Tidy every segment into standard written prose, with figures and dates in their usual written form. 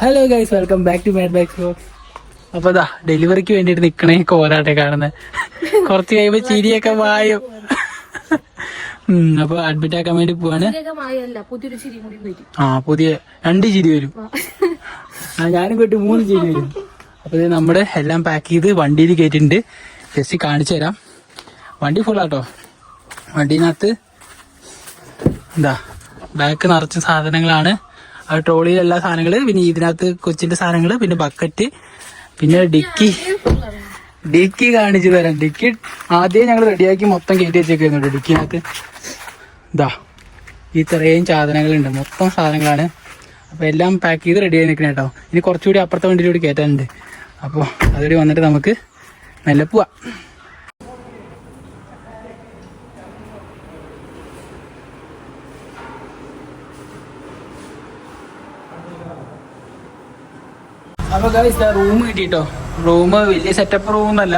Hello guys, welcome back to Mad Back Vlogs. അപ്പൊ ഡെലിവറിക്ക് വേണ്ടിട്ട് നിക്കണേ കോരാട്ടെ കാണുന്നത്. കുറച്ച് കഴിയുമ്പോ ചിരിയൊക്കെ മായും. അപ്പൊ അഡ്മിറ്റ് ആക്കാൻ വേണ്ടി പോവാണ്. പുതിയ 2 ചിരി വരും. ഞാനും കേട്ട് 3 ചിരി വരും. അപ്പൊ നമ്മുടെ എല്ലാം പാക്ക് ചെയ്ത് വണ്ടിയിൽ കയറ്റിട്ടുണ്ട്. ജസ്റ്റ് കാണിച്ചു തരാം. വണ്ടി ഫുള്ളാട്ടോ. വണ്ടിനകത്ത് ബാക്ക് നിറച്ച സാധനങ്ങളാണ്. ആ ട്രോളിയിൽ എല്ലാ സാധനങ്ങള്, പിന്നെ ഇതിനകത്ത് കൊച്ചിന്റെ സാധനങ്ങള്, പിന്നെ ബക്കറ്റ്, പിന്നെ ഡിക്കി കാണിച്ചു തരാം. ഡിക്കി ആദ്യം ഞങ്ങൾ റെഡിയാക്കി മൊത്തം കയറ്റി വെച്ചേക്കുന്നുണ്ട്. ഡിക്കിനകത്ത് ഇത്രയും സാധനങ്ങളുണ്ട്. മൊത്തം സാധനങ്ങളാണ്. അപ്പൊ എല്ലാം പാക്ക് ചെയ്ത് റെഡി ആയി നിൽക്കണേ കേട്ടോ. ഇനി കുറച്ചുകൂടി അപ്പുറത്തെ വണ്ടിയിലൂടെ കയറ്റാനുണ്ട്. അപ്പോൾ അതുകൂടി വന്നിട്ട് നമുക്ക് മെല്ലെ പോവാം. അപ്പൊ ഗൈസ് റൂം കിട്ടിട്ടോ. റൂം വലിയ സെറ്റപ്പ് റൂമൊന്നുമല്ല.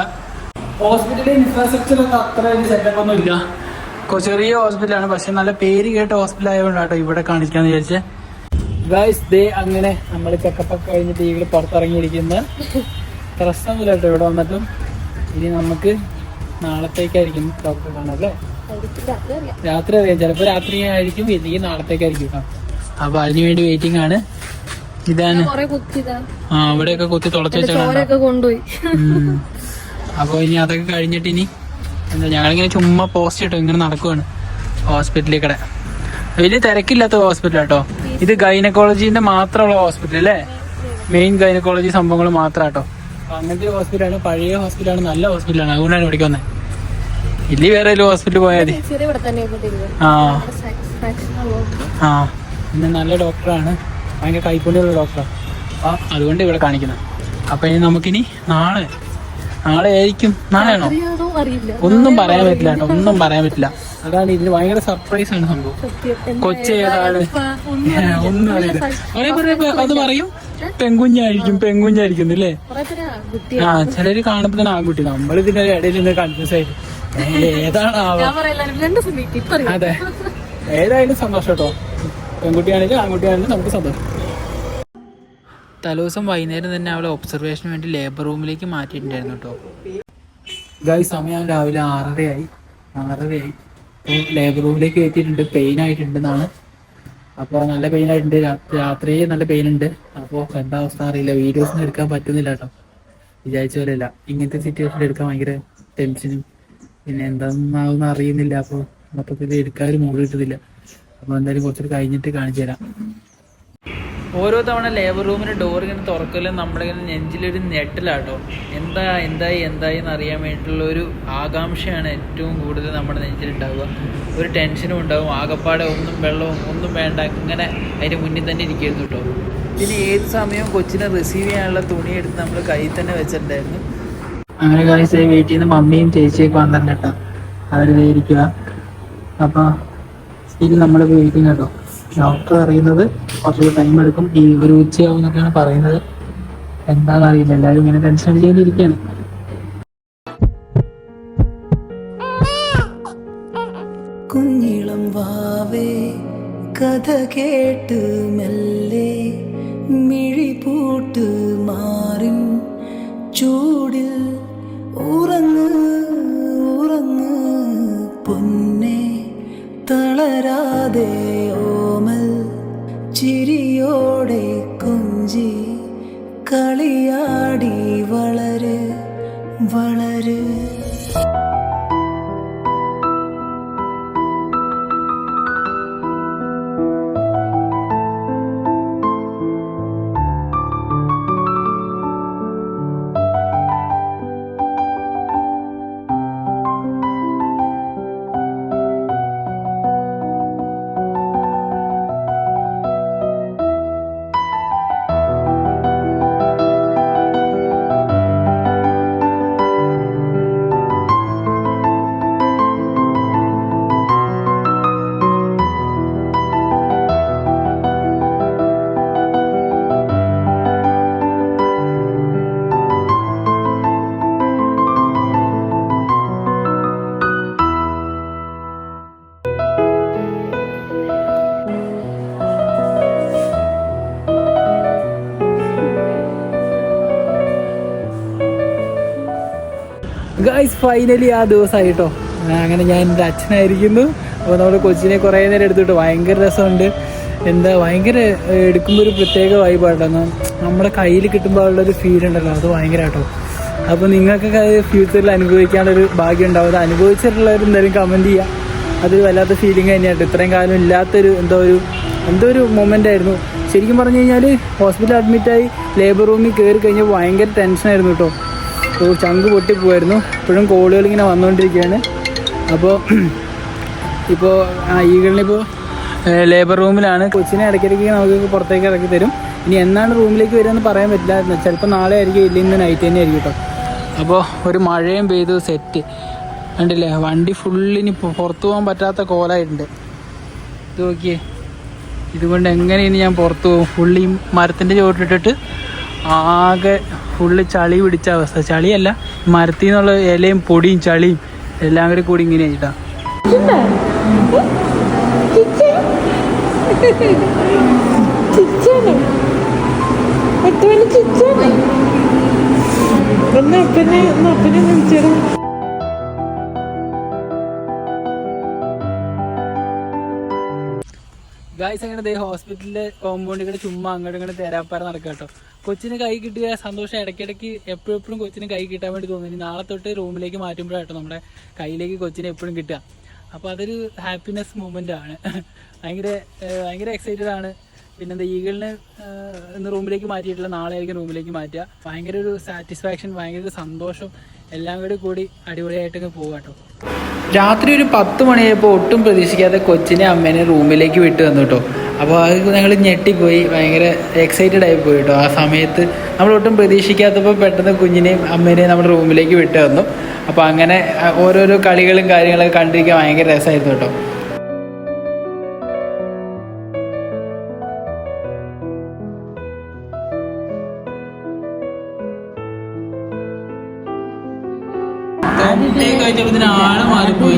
ഹോസ്പിറ്റലിൽ ഇൻഫ്രാസ്ട്രക്ചർ ഒന്നും അത്ര വലിയ സെറ്റപ്പ് ഒന്നും ഇല്ല. ചെറിയ ഹോസ്പിറ്റലാണ്, പക്ഷെ നല്ല പേര് കേട്ട ഹോസ്പിറ്റൽ ആയതുകൊണ്ടാട്ടോ ഇവിടെ കാണിക്കാന്ന് വിചാരിച്ചേ. ഗൈസ് അങ്ങനെ നമ്മൾ ചെക്കപ്പ് ഒക്കെ കഴിഞ്ഞിട്ട് ഇവിടെ പുറത്തിറങ്ങിയിരിക്കുന്ന പ്രശ്നമില്ല കേട്ടോ. ഇവിടെ വന്നിട്ടും ഇനി നമുക്ക് നാളത്തേക്കായിരിക്കും ഡോക്ടറെ കാണാം അല്ലേ? രാത്രി അറിയാം, ചിലപ്പോൾ രാത്രി ആയിരിക്കും, ഇല്ലെങ്കിൽ നാളത്തേക്കായിരിക്കും. അപ്പൊ അതിന് വേണ്ടി വെയിറ്റിംഗ് ആണ്. ഇതാണ് ഇവിടെയൊക്കെ കുത്തി തുളച്ച് വെച്ചോണ്ടുപോയി. അപ്പൊ ഇനി അതൊക്കെ കഴിഞ്ഞിട്ട് ഇനി ഞങ്ങളിങ്ങനെ ചുമ്മാ പോസ്റ്റ് ഇട്ടോ ഇങ്ങനെ നടക്കുവാണ് ഹോസ്പിറ്റലിൽ കൂടെ. വലിയ തിരക്കില്ലാത്ത ഹോസ്പിറ്റൽ കേട്ടോ. ഇത് ഗൈനക്കോളജിന്റെ മാത്രമുള്ള ഹോസ്പിറ്റൽ അല്ലേ? മെയിൻ ഗൈനക്കോളജി സംഭവങ്ങൾ മാത്രം കേട്ടോ. അപ്പൊ അങ്ങനത്തെ ഒരു ഹോസ്പിറ്റലാണ്. പഴയ ഹോസ്പിറ്റലാണ്, നല്ല ഹോസ്പിറ്റലാണ്. അതുകൊണ്ടാണ് ഇവിടേക്ക് വന്നത്. ഇല്ലി വേറെ ഒരു ഹോസ്പിറ്റൽ പോയാൽ മതി. പിന്നെ നല്ല ഡോക്ടറാണ്, ഭയങ്കര കൈപ്പുണ്യമുള്ള ഡോക്ടറാണ്. അതുകൊണ്ട് ഇവിടെ കാണിക്കുന്നത്. അപ്പൊ ഇനി നമുക്കിനി നാളെ ആയിരിക്കും. നാളെയാണോ? ഒന്നും പറയാൻ പറ്റില്ല കേട്ടോ, ഒന്നും പറയാൻ പറ്റില്ല. അതാണ് ഇതിന് ഭയങ്കര സർപ്രൈസ് ആണ് സംഭവം. കൊച്ചേതാണ് ഒന്നും അറിയില്ല. അത് പറയും പെങ്കുഞ്ഞായിരിക്കും അല്ലേ? ചിലര് കാണുമ്പോ തന്നെ ആൺകുട്ടി. നമ്മളിതിന്റെ ഇടയിൽ നിന്ന് കൺഫ്യൂസ് ആയിട്ട് ഏതാണ് അതെ. ഏതായാലും സന്തോഷം കേട്ടോ. പെൺകുട്ടിയാണെങ്കിലും ആൺകുട്ടിയാണെങ്കിലും നമുക്ക് സന്തോഷം. തലേദിവസം വൈകുന്നേരം തന്നെ അവളെ ഒബ്സർവേഷന് വേണ്ടി ലേബർ റൂമിലേക്ക് മാറ്റിയിട്ടുണ്ടായിരുന്നു കേട്ടോ. ഗൈസ് സമയം രാവിലെ 6:30 ആയി. ലേബർ റൂമിലേക്ക് കയറ്റിയിട്ടുണ്ട്. പെയിൻ ആയിട്ടുണ്ടെന്നാണ്. അപ്പോൾ നല്ല പെയിൻ ആയിട്ടുണ്ട്. രാത്രി നല്ല പെയിൻ ഉണ്ട്. അപ്പോൾ എന്താ അവസ്ഥ അറിയില്ല. വീഡിയോസൊന്നും എടുക്കാൻ പറ്റുന്നില്ല കേട്ടോ. വിചാരിച്ച പോലെയല്ല. ഇങ്ങനത്തെ സിറ്റുവേഷനിൽ എടുക്കാൻ ഭയങ്കര ടെൻഷനും പിന്നെ എന്താണെന്നാവുന്ന അറിയുന്നില്ല. അപ്പോൾ മൊത്തത്തിൽ എടുക്കാൻ മൂഡ് കിട്ടുന്നില്ല. അപ്പോൾ എന്തായാലും കുറച്ചൊരു കഴിഞ്ഞിട്ട് കാണിച്ചു തരാം. ഓരോ തവണ ലേബർ റൂമിൻ്റെ ഡോർ ഇങ്ങനെ തുറക്കലും നമ്മളിങ്ങനെ നെഞ്ചിലൊരു ഞെട്ടലാട്ടോ. എന്തായി എന്ന് അറിയാൻ വേണ്ടിയിട്ടുള്ള ഒരു ആകാംക്ഷയാണ് ഏറ്റവും കൂടുതൽ നമ്മുടെ നെഞ്ചിലുണ്ടാവുക. ഒരു ടെൻഷനും ഉണ്ടാവും. ആകപ്പാടെ ഒന്നും വെള്ളവും ഒന്നും വേണ്ട, ഇങ്ങനെ അതിൻ്റെ മുന്നിൽ തന്നെ ഇരിക്കുന്നു കേട്ടോ. പിന്നെ ഏത് സമയവും കൊച്ചിനെ റിസീവ് ചെയ്യാനുള്ള തുണി എടുത്ത് നമ്മൾ കയ്യിൽ തന്നെ വെച്ചിട്ടുണ്ടായിരുന്നു. അങ്ങനെ കാഴ്ച വെയിറ്റ് ചെയ്യുന്ന മമ്മിയും ചേച്ചിയൊക്കെ വന്നിട്ടുണ്ട് കേട്ടോ. അവർ ഇരിക്കുക. അപ്പോൾ ഇത് നമ്മൾ വെയിറ്റിംഗ് കേട്ടോ. ഡോക്ടർ അറിയുന്നത് കുറച്ച് ടൈം എടുക്കും. ഈ ഒരു ഉച്ചയാവും എന്നൊക്കെയാണ് പറയുന്നത്. എന്താണെന്ന് അറിയില്ല. എല്ലാവരും ഇങ്ങനെ ടെൻഷൻ ചെയ്തിരിക്കുകയാണ്. കുഞ്ഞിളം വാവേ കഥ കേട്ട് മെല്ലെ മിഴി പൂട്ട് മാറിൻ ചൂടിൽ ഉറങ്ങ് പൊന്നെ തളരാതെ ഓമൽ ചിരിയോടെ കുഞ്ചി കളിയാടി വളര് ഗൈസ് ഫൈനലി ആ ദിവസമായി കേട്ടോ. അങ്ങനെ ഞാൻ എൻ്റെ അച്ഛനായിരിക്കുന്നു. അപ്പോൾ നമ്മൾ കൊച്ചിനെ കുറേ നേരം എടുത്തിട്ട് ഭയങ്കര രസമുണ്ട്. എന്താ ഭയങ്കര എടുക്കുമ്പോൾ ഒരു പ്രത്യേക വൈബാട്ടോ. നമ്മുടെ കയ്യിൽ കിട്ടുമ്പോൾ ഉള്ളൊരു ഫീൽ ഉണ്ടല്ലോ, അത് ഭയങ്കര കേട്ടോ. അപ്പോൾ നിങ്ങൾക്കൊക്കെ അത് ഫ്യൂച്ചറിൽ അനുഭവിക്കാനുള്ളൊരു ഭാഗ്യം ഉണ്ടാവും. അത് അനുഭവിച്ചിട്ടുള്ളവർ എന്തായാലും കമൻറ്റ് ചെയ്യുക. അതൊരു വല്ലാത്ത ഫീലിംഗ് തന്നെയാട്ടോ. ഇത്രയും കാലം ഇല്ലാത്തൊരു എന്തോ ഒരു മൊമെൻ്റ് ആയിരുന്നു. ശരിക്കും പറഞ്ഞു കഴിഞ്ഞാൽ ഹോസ്പിറ്റലിൽ അഡ്മിറ്റായി ലേബർ റൂമിൽ കയറി കഴിഞ്ഞപ്പോൾ ഭയങ്കര ടെൻഷനായിരുന്നു കേട്ടോ. ചങ്ക് പൊട്ടിപ്പോവായിരുന്നു. ഇപ്പോഴും കോളുകൾ ഇങ്ങനെ വന്നുകൊണ്ടിരിക്കുകയാണ്. അപ്പോൾ ഈഗിളിനിപ്പോൾ ലേബർ റൂമിലാണ്. കൊച്ചിനെ ഇടയ്ക്കിടയ്ക്ക് നമുക്ക് പുറത്തേക്ക് ഇറക്കി തരും. ഇനി എന്നാണ് റൂമിലേക്ക് വരികയെന്ന് പറയാൻ പറ്റില്ല. ചിലപ്പോൾ നാളെ ആയിരിക്കും, ഇല്ലെങ്കിൽ ഇന്ന് നൈറ്റ് തന്നെ ആയിരിക്കും കേട്ടോ. അപ്പോൾ ഒരു മഴയും പെയ്തു സെറ്റ് കണ്ടില്ലേ. വണ്ടി ഫുള്ളിനി പുറത്തു പോകാൻ പറ്റാത്ത കോലായിട്ടുണ്ട്. ഇത് നോക്കിയേ, ഇതുകൊണ്ട് എങ്ങനെ ഇനി ഞാൻ പുറത്തു പോകും? ഫുള്ളി മരത്തിൻ്റെ ചുവട്ടിട്ടിട്ട് ആകെ ഫുള്ള് ചളി പിടിച്ച അവസ്ഥ. ചളിയല്ല, മരത്തിൽ നിന്നുള്ള ഇലയും പൊടിയും ചളിയും എല്ലാം കൂടി ഇങ്ങനെ ആയിട്ടാ. ഗായ്സ് അങ്ങനെ ഹോസ്പിറ്റലിലെ കോമ്പൗണ്ടിൽ കൂടെ ചുമ്മാ അങ്ങോട്ടും ഇങ്ങോട്ട് തേരാപ്പാറ നടക്കുക കേട്ടോ. കൊച്ചിന് കൈ കിട്ടിയ സന്തോഷം ഇടയ്ക്കിടയ്ക്ക് എപ്പോഴും കൊച്ചിന് കൈ കിട്ടാൻ വേണ്ടി തോന്നുന്നു. നാളെ തൊട്ട് റൂമിലേക്ക് മാറ്റുമ്പോഴാട്ടോ നമ്മുടെ കയ്യിലേക്ക് കൊച്ചിനെ എപ്പോഴും കിട്ടുക. അപ്പോൾ അതൊരു ഹാപ്പിനെസ് മൂമെൻ്റ് ആണ്. ഭയങ്കര എക്സൈറ്റഡ് ആണ്. പിന്നെന്താ ഈഗിളിന് ഇന്ന് റൂമിലേക്ക് മാറ്റിയിട്ടില്ല, നാളെ ആയിരിക്കും റൂമിലേക്ക് മാറ്റുക. ഭയങ്കര ഒരു സാറ്റിസ്ഫാക്ഷൻ, ഭയങ്കര ഒരു സന്തോഷം എല്ലാം കൂടി അടിപൊളിയായിട്ടൊക്കെ പോകുക കേട്ടോ. രാത്രി ഒരു 10 മണിയായപ്പോൾ ഒട്ടും പ്രതീക്ഷിക്കാതെ കൊച്ചിനെ അമ്മേനെ റൂമിലേക്ക് വിട്ട് വന്നു കേട്ടോ. അപ്പോൾ അത് ഞങ്ങൾ ഞെട്ടിപ്പോയി, ഭയങ്കര എക്സൈറ്റഡ് ആയി പോയി കേട്ടോ. ആ സമയത്ത് നമ്മൾ ഒട്ടും പ്രതീക്ഷിക്കാത്തപ്പോൾ പെട്ടെന്ന് കുഞ്ഞിനെയും അമ്മേനെയും നമ്മുടെ റൂമിലേക്ക് വിട്ട് വന്നു. അപ്പോൾ അങ്ങനെ ഓരോരോ കളികളും കാര്യങ്ങളൊക്കെ കണ്ടിരിക്കാൻ ഭയങ്കര രസമായിരുന്നു കേട്ടോ. ആള് മാറിപ്പോയി.